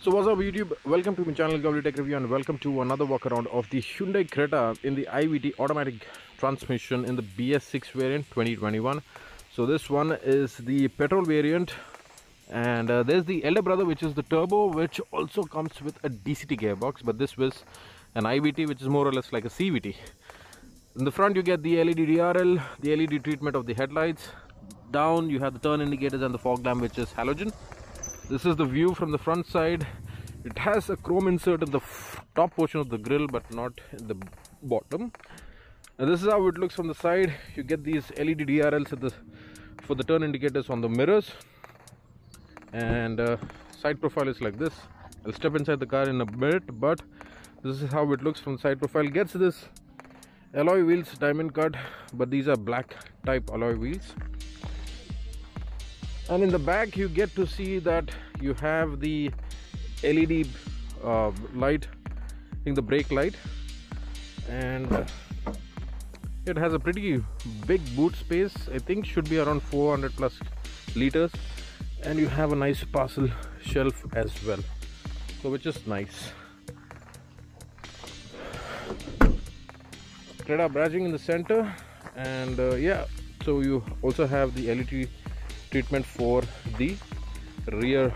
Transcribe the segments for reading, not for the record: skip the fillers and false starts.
So what's up YouTube, welcome to my channel Govli Tech Review and welcome to another walk around of the Hyundai Creta in the IVT automatic transmission in the BS6 variant 2021. So this one is the petrol variant and there's the elder brother which is the turbo, which also comes with a DCT gearbox, but this was an IVT which is more or less like a CVT. In the front you get the LED DRL, the LED treatment of the headlights. Down you have the turn indicators and the fog lamp which is halogen. This is the view from the front side. It has a chrome insert in the top portion of the grille but not in the bottom. And this is how it looks from the side. You get these LED DRLs for the turn indicators on the mirrors. And side profile is like this. I'll step inside the car in a bit, but this is how it looks from the side profile. Gets this alloy wheels diamond cut, but these are black type alloy wheels. And in the back you get to see that you have the LED light, I think the brake light, and it has a pretty big boot space. I think should be around 400 plus liters, and you have a nice parcel shelf as well, so which is nice. Creta badging in the center, and yeah, so you also have the LED treatment for the rear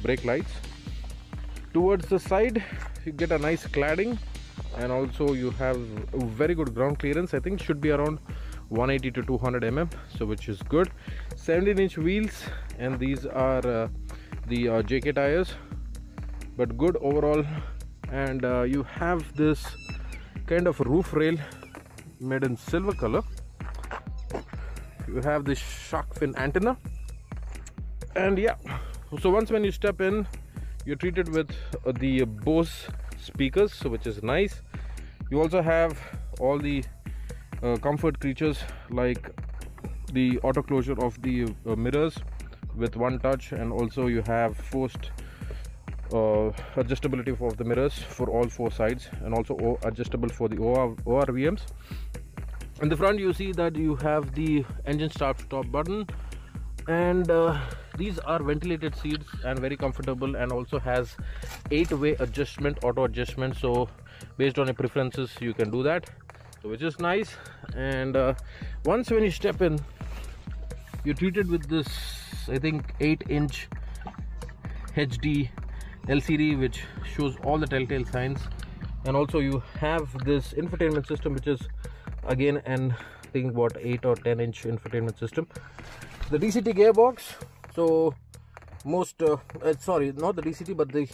brake lights. Towards the side you get a nice cladding, and also you have a very good ground clearance. I think should be around 180 to 200 mm, so which is good. 17-inch wheels, and these are the JK tires, but good overall. And you have this kind of roof rail made in silver color. You have this shark fin antenna, and yeah, so once when you step in you're treated with the Bose speakers, so which is nice. You also have all the comfort creatures like the auto closure of the mirrors with one touch, and also you have forced adjustability of the mirrors for all four sides, and also adjustable for the ORVMs. In the front you see that you have the engine start stop button, and these are ventilated seats and very comfortable, and also has 8-way adjustment, auto adjustment, so based on your preferences you can do that, so which is nice. And once when you step in you're treated with this, I think 8-inch HD LCD which shows all the telltale signs, and also you have this infotainment system which is again an I think what 8 or 10-inch infotainment system. The DCT gearbox, so most sorry, not the DCT but the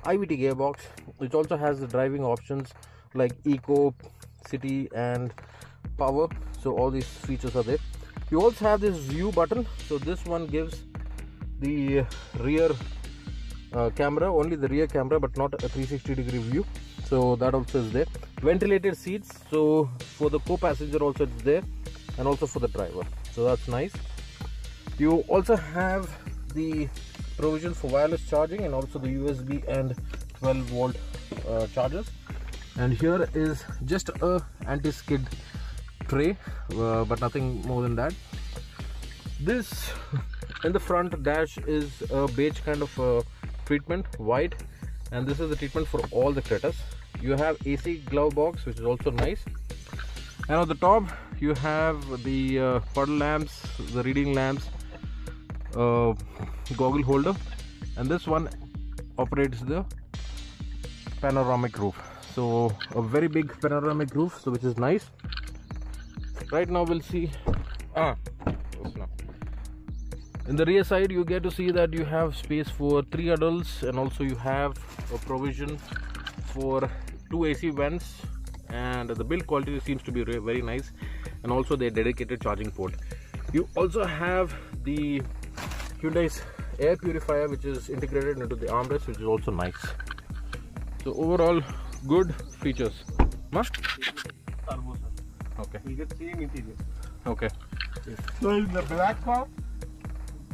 IVT gearbox, which also has the driving options like eco, city and power, so all these features are there. You also have this view button, so this one gives the rear camera, only the rear camera but not a 360-degree view, so that also is there. Ventilated seats, so for the co-passenger also it's there, and also for the driver, so that's nice. You also have the provision for wireless charging, and also the USB and 12-volt chargers. And here is just a anti-skid tray, but nothing more than that. This in the front dash is a beige kind of treatment, white, and this is the treatment for all the Cretas. You have AC glove box, which is also nice, and on the top you have the puddle lamps, the reading lamps, goggle holder, and this one operates the panoramic roof, so a very big panoramic roof, so which is nice. Right now we'll see in the rear side you get to see that you have space for 3 adults, and also you have a provision for 2 AC vents, and the build quality seems to be very nice, and also the dedicated charging port. You also have the Hyundai's air purifier which is integrated into the armrest, which is also nice. So overall good features. Turbo, sir. Okay. You get same interior. Okay. Yes. So in the black car,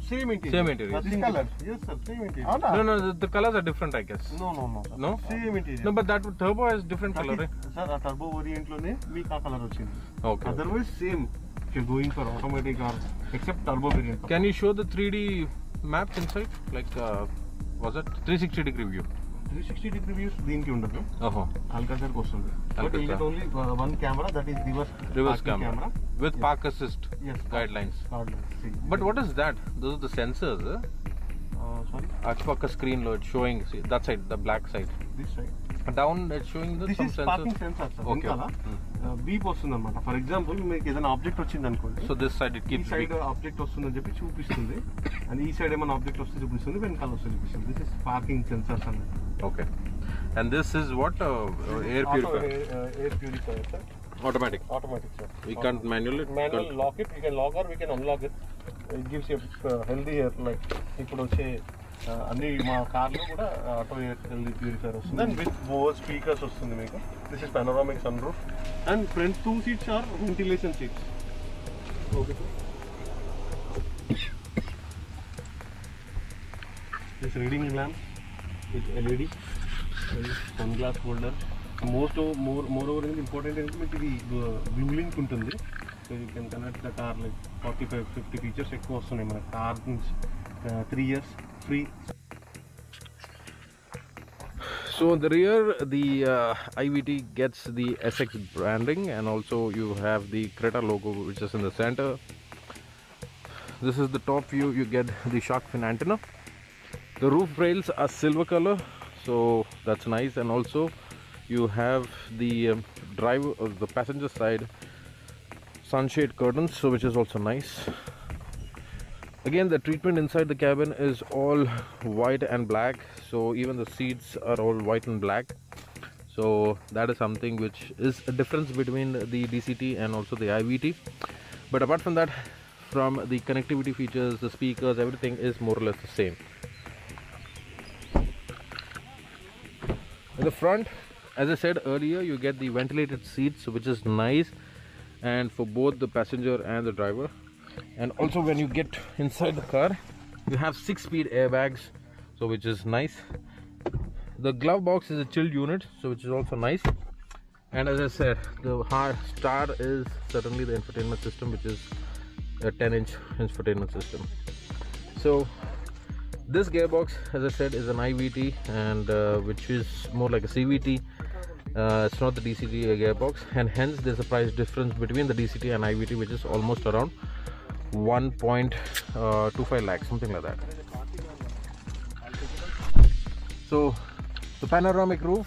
same interior. Same interior. Nothing color. Yes, sir. Same interior. No, the colors are different, I guess. No. Sir. No? Same interior. No, but that turbo has different color, right? Sir, a turbo variant lone meek aa color ochindi. Okay. Otherwise same. If you're going for automatic or except turbo variant. Can you show the 3D maps inside, like was it 360-degree view? 360-degree views దీనికి ఉండదు. Alcazarకి వస్తుంది. But you get only one camera, that is reverse camera with park assist. Yes, guidelines. See. But what is that? Those are the sensors. Sorry. Achpaka screen load showing, see, that side, the black side. This side. Down it's showing the This some is sensors. parking sensor, sir. Okay. Beep వస్తుంది అనమాట. For example మీకు ఏదైనా object వచ్చింది అనుకోండి. So this side it ఈ keeps side object వస్తుందని చెప్పి చూపిస్తుంది. అండ్ ఈ సైడ్ ఏమైనా ఆబ్జెక్ట్ వస్తే చూపిస్తుంది, వెనకాల వస్తే చూపిస్తుంది. దిస్ ఇస్ పార్కింగ్ సెన్సర్స్ అన్నమాట. Okay. And this is what air purifier. Air purifier, sir. Automatic, sir. we can't manually Lock it, we can lock or we can unlock it. It gives you healthy air. Like ఇప్పుడు వచ్చే అన్ని మా కార్లో కూడా auto air healthy purifier వస్తుంది. And with bore speakers వస్తుంది మీకు. This is panoramic sunroof. And front 2 seats are ventilation seats. Okay. This reading lamp with LED, sunglass holder. Moreover, important is that ఇది వింగ్లింక్ ఉంటుంది. So you can connect the car like 45-50 features ఎక్కువ వస్తున్నాయి మన car నుంచి. 3 years free. So in the rear, the IVT gets the SX branding, and also you have the Creta logo which is in the center. This is the top view. You get the shark fin antenna. The roof rails are silver color, so that's nice. And also you have the the passenger side sunshade curtains, so which is also nice. Again, the treatment inside the cabin is all white and black, so even the seats are all white and black. So that is something which is a difference between the DCT and also the IVT. But apart from that, from the connectivity features, the speakers, everything is more or less the same. In the front, as I said earlier, you get the ventilated seats, which is nice, and for both the passenger and the driver. And also when you get inside the car, you have 6-speed airbags, so which is nice. The glove box is a chilled unit, so which is also nice. And as I said, the hard star is certainly the infotainment system, which is a 10-inch infotainment system. So this gearbox, as I said, is an IVT, and which is more like a CVT. It's not the DCT gearbox, and hence there's a price difference between the DCT and IVT, which is almost around 1.25 lakhs, something like that. So the panoramic roof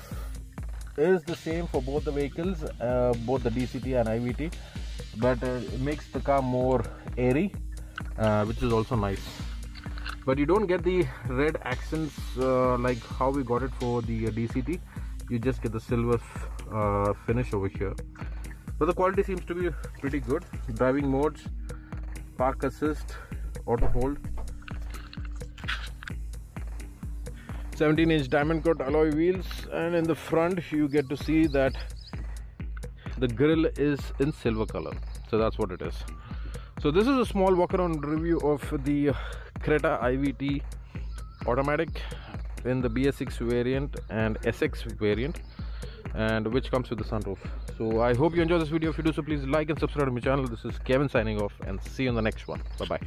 is the same for both the vehicles, both the DCT and IVT, but it makes the car more airy, which is also nice. But you don't get the red accents like how we got it for the DCT. You just get the silver finish over here. But the quality seems to be pretty good. Driving modes, park assist, auto hold, 17-inch diamond cut alloy wheels, and in the front you get to see that the grille is in silver color. So that's what it is. So this is a small walk around review of the Creta IVT automatic in the BS6 variant and SX variant, and which comes with the sunroof. So I hope you enjoy this video. If you do so, please like and subscribe to my channel. This is Kevin signing off, and see you in the next one. Bye bye.